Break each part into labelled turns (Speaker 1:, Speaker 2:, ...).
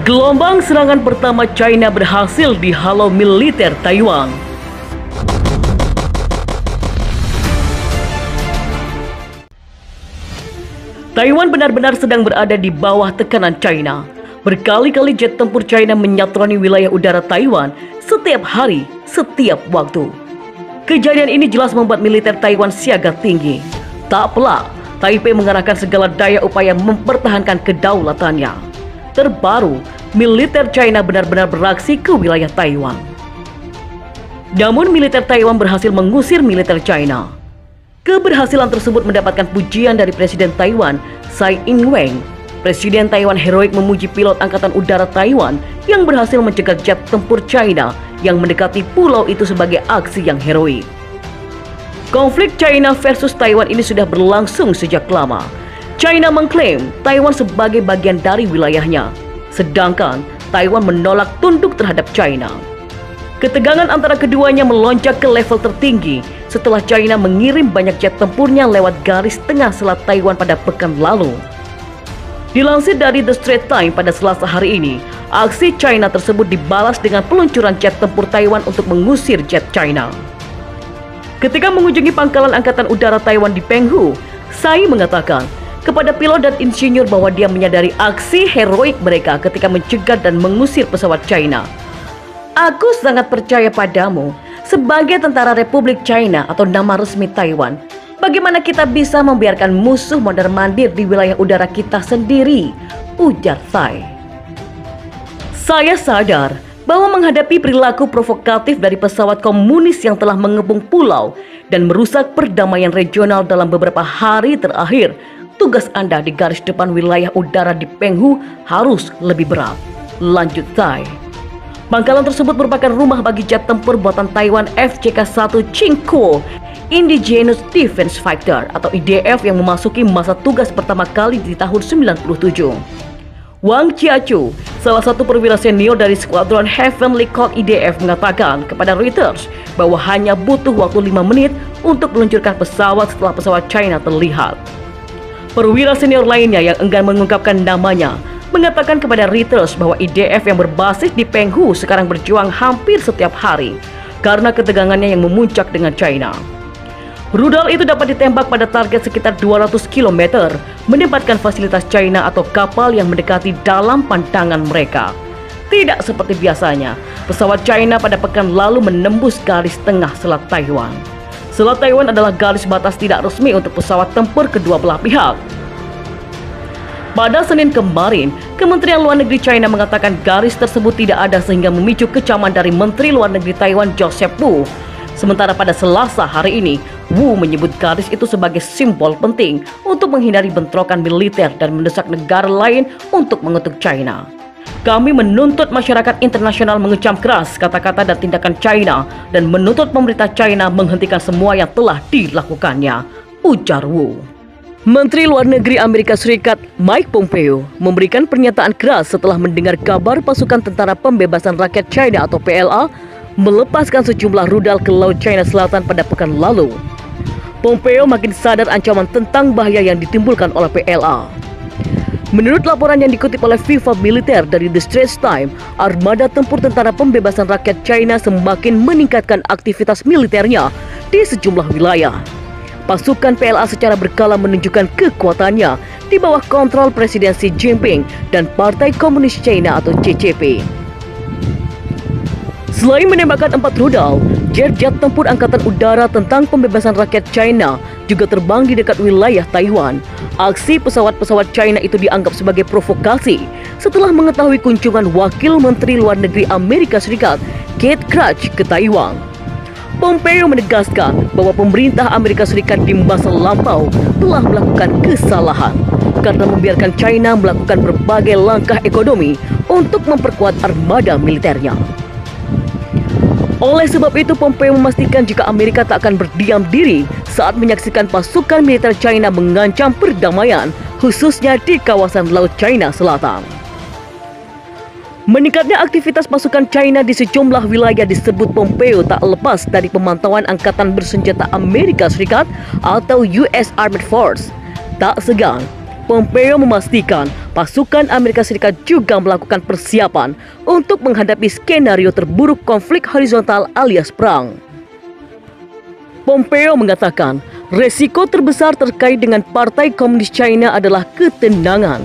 Speaker 1: Gelombang serangan pertama China berhasil dihalau militer Taiwan. Taiwan benar-benar sedang berada di bawah tekanan China. Berkali-kali jet tempur China menyatroni wilayah udara Taiwan setiap hari, setiap waktu. Kejadian ini jelas membuat militer Taiwan siaga tinggi. Tak pelak, Taipei mengerahkan segala daya upaya mempertahankan kedaulatannya. Terbaru, militer China benar-benar beraksi ke wilayah Taiwan. Namun militer Taiwan berhasil mengusir militer China. Keberhasilan tersebut mendapatkan pujian dari Presiden Taiwan, Tsai Ing-wen. Presiden Taiwan heroik memuji pilot Angkatan Udara Taiwan yang berhasil mencegah jet tempur China yang mendekati pulau itu sebagai aksi yang heroik. Konflik China versus Taiwan ini sudah berlangsung sejak lama. China mengklaim Taiwan sebagai bagian dari wilayahnya, sedangkan Taiwan menolak tunduk terhadap China. Ketegangan antara keduanya melonjak ke level tertinggi setelah China mengirim banyak jet tempurnya lewat garis tengah selat Taiwan pada pekan lalu. Dilansir dari The Straits Times pada Selasa hari ini, aksi China tersebut dibalas dengan peluncuran jet tempur Taiwan untuk mengusir jet China. Ketika mengunjungi pangkalan Angkatan Udara Taiwan di Penghu, Tsai mengatakan kepada pilot dan insinyur bahwa dia menyadari aksi heroik mereka ketika mencegah dan mengusir pesawat China. Aku sangat percaya padamu sebagai tentara Republik China atau nama resmi Taiwan. Bagaimana kita bisa membiarkan musuh mondar-mandir di wilayah udara kita sendiri, ujar Tsai. Saya sadar bahwa menghadapi perilaku provokatif dari pesawat komunis yang telah mengepung pulau dan merusak perdamaian regional dalam beberapa hari terakhir, tugas Anda di garis depan wilayah udara di Penghu harus lebih berat, lanjut Tsai. Pangkalan tersebut merupakan rumah bagi jet tempur buatan Taiwan FCK-1 Chingguo Indigenous Defense Fighter atau IDF yang memasuki masa tugas pertama kali di tahun 97. Wang Jiachu, salah satu perwira senior dari skuadron Heavenly Cold IDF, mengatakan kepada Reuters bahwa hanya butuh waktu 5 menit untuk meluncurkan pesawat setelah pesawat China terlihat. Perwira senior lainnya yang enggan mengungkapkan namanya mengatakan kepada Reuters bahwa IDF yang berbasis di Penghu sekarang berjuang hampir setiap hari karena ketegangannya yang memuncak dengan China. Rudal itu dapat ditembak pada target sekitar 200 km, menempatkan fasilitas China atau kapal yang mendekati dalam pandangan mereka. Tidak seperti biasanya, pesawat China pada pekan lalu menembus garis tengah selat Taiwan. Selat Taiwan adalah garis batas tidak resmi untuk pesawat tempur kedua belah pihak. Pada Senin kemarin, Kementerian Luar Negeri China mengatakan garis tersebut tidak ada sehingga memicu kecaman dari Menteri Luar Negeri Taiwan Joseph Wu. Sementara pada Selasa hari ini, Wu menyebut garis itu sebagai simbol penting untuk menghindari bentrokan militer dan mendesak negara lain untuk mengutuk China. Kami menuntut masyarakat internasional mengecam keras kata-kata dan tindakan China dan menuntut pemerintah China menghentikan semua yang telah dilakukannya, ujar Wu. Menteri Luar Negeri Amerika Serikat Mike Pompeo memberikan pernyataan keras setelah mendengar kabar pasukan Tentara Pembebasan Rakyat China atau PLA melepaskan sejumlah rudal ke Laut China Selatan pada pekan lalu. Pompeo makin sadar ancaman tentang bahaya yang ditimbulkan oleh PLA. Menurut laporan yang dikutip oleh FIFA Militer dari The Straits Times, armada tempur Tentara Pembebasan Rakyat China semakin meningkatkan aktivitas militernya di sejumlah wilayah. Pasukan PLA secara berkala menunjukkan kekuatannya di bawah kontrol Presiden Xi Jinping dan Partai Komunis China atau CCP. Selain menembakkan 4 rudal, jet-jet tempur Angkatan Udara tentang Pembebasan Rakyat China juga terbang di dekat wilayah Taiwan. Aksi pesawat-pesawat China itu dianggap sebagai provokasi setelah mengetahui kunjungan Wakil Menteri Luar Negeri Amerika Serikat Keith Krach ke Taiwan. Pompeo menegaskan bahwa pemerintah Amerika Serikat di masa lampau telah melakukan kesalahan karena membiarkan China melakukan berbagai langkah ekonomi untuk memperkuat armada militernya. Oleh sebab itu, Pompeo memastikan jika Amerika tak akan berdiam diri saat menyaksikan pasukan militer China mengancam perdamaian, khususnya di kawasan Laut China Selatan. Meningkatnya aktivitas pasukan China di sejumlah wilayah disebut Pompeo tak lepas dari pemantauan Angkatan Bersenjata Amerika Serikat atau US Armed Force. Tak segan, Pompeo memastikan pasukan Amerika Serikat juga melakukan persiapan untuk menghadapi skenario terburuk konflik horizontal alias perang. Pompeo mengatakan, resiko terbesar terkait dengan Partai Komunis China adalah ketenangan.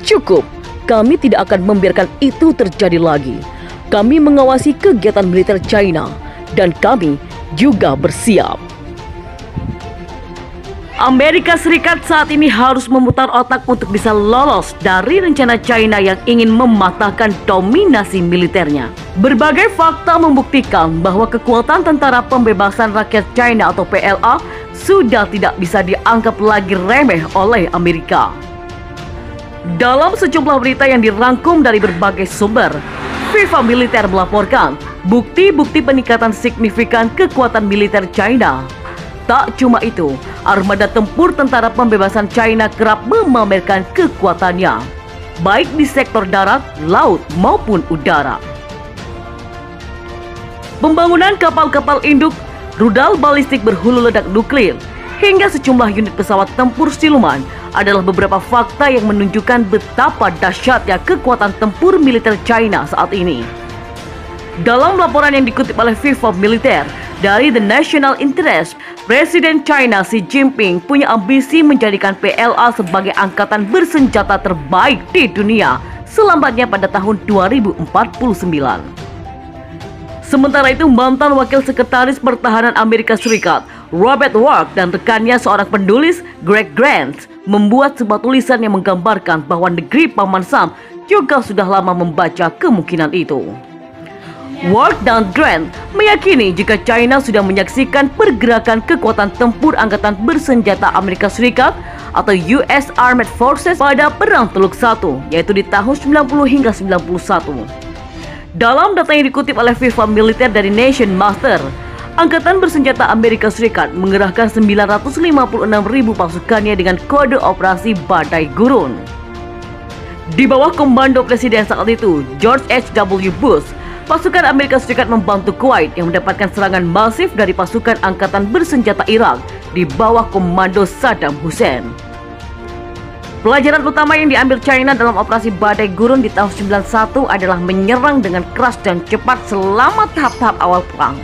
Speaker 1: Cukup, kami tidak akan membiarkan itu terjadi lagi. Kami mengawasi kegiatan militer China dan kami juga bersiap. Amerika Serikat saat ini harus memutar otak untuk bisa lolos dari rencana China yang ingin mematahkan dominasi militernya. Berbagai fakta membuktikan bahwa kekuatan Tentara Pembebasan Rakyat China atau PLA sudah tidak bisa dianggap lagi remeh oleh Amerika. Dalam sejumlah berita yang dirangkum dari berbagai sumber, FIFA Militer melaporkan bukti-bukti peningkatan signifikan kekuatan militer China. Tak cuma itu, armada tempur Tentara Pembebasan China kerap memamerkan kekuatannya, baik di sektor darat, laut, maupun udara. Pembangunan kapal-kapal induk, rudal balistik berhulu ledak nuklir, hingga sejumlah unit pesawat tempur siluman adalah beberapa fakta yang menunjukkan betapa dahsyatnya kekuatan tempur militer China saat ini. Dalam laporan yang dikutip oleh FIFA Militer dari The National Interest, Presiden China Xi Jinping punya ambisi menjadikan PLA sebagai angkatan bersenjata terbaik di dunia selambatnya pada tahun 2049. Sementara itu, mantan Wakil Sekretaris Pertahanan Amerika Serikat, Robert Ward, dan rekannya seorang penulis, Greg Grant, membuat sebuah tulisan yang menggambarkan bahwa negeri Paman Sam juga sudah lama membaca kemungkinan itu. Ward dan Grant meyakini jika China sudah menyaksikan pergerakan kekuatan tempur angkatan bersenjata Amerika Serikat atau US Armed Forces pada Perang Teluk I, yaitu di tahun 90 hingga 91. Dalam data yang dikutip oleh FIFA Militer dari Nation Master, Angkatan Bersenjata Amerika Serikat mengerahkan 956.000 pasukannya dengan kode operasi Badai Gurun. Di bawah komando Presiden saat itu, George H.W. Bush, pasukan Amerika Serikat membantu Kuwait yang mendapatkan serangan masif dari pasukan Angkatan Bersenjata Irak di bawah komando Saddam Hussein. Pelajaran utama yang diambil China dalam operasi Badai Gurun di tahun 91 adalah menyerang dengan keras dan cepat selama tahap-tahap awal perang.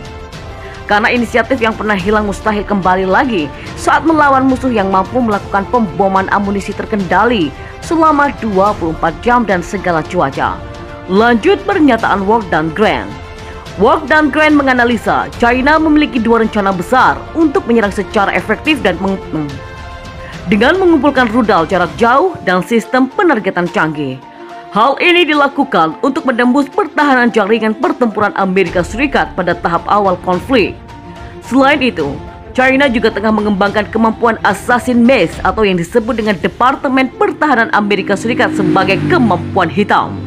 Speaker 1: Karena inisiatif yang pernah hilang mustahil kembali lagi saat melawan musuh yang mampu melakukan pemboman amunisi terkendali selama 24 jam dan segala cuaca. Lanjut pernyataan Ward dan Grant. Ward dan Grant menganalisa China memiliki dua rencana besar untuk menyerang secara efektif dan dengan mengumpulkan rudal jarak jauh dan sistem penargetan canggih. Hal ini dilakukan untuk menembus pertahanan jaringan pertempuran Amerika Serikat pada tahap awal konflik. Selain itu, China juga tengah mengembangkan kemampuan Assassin Maze atau yang disebut dengan Departemen Pertahanan Amerika Serikat sebagai kemampuan hitam.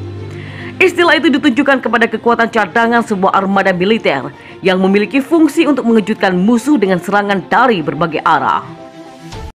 Speaker 1: Istilah itu ditujukan kepada kekuatan cadangan sebuah armada militer yang memiliki fungsi untuk mengejutkan musuh dengan serangan dari berbagai arah.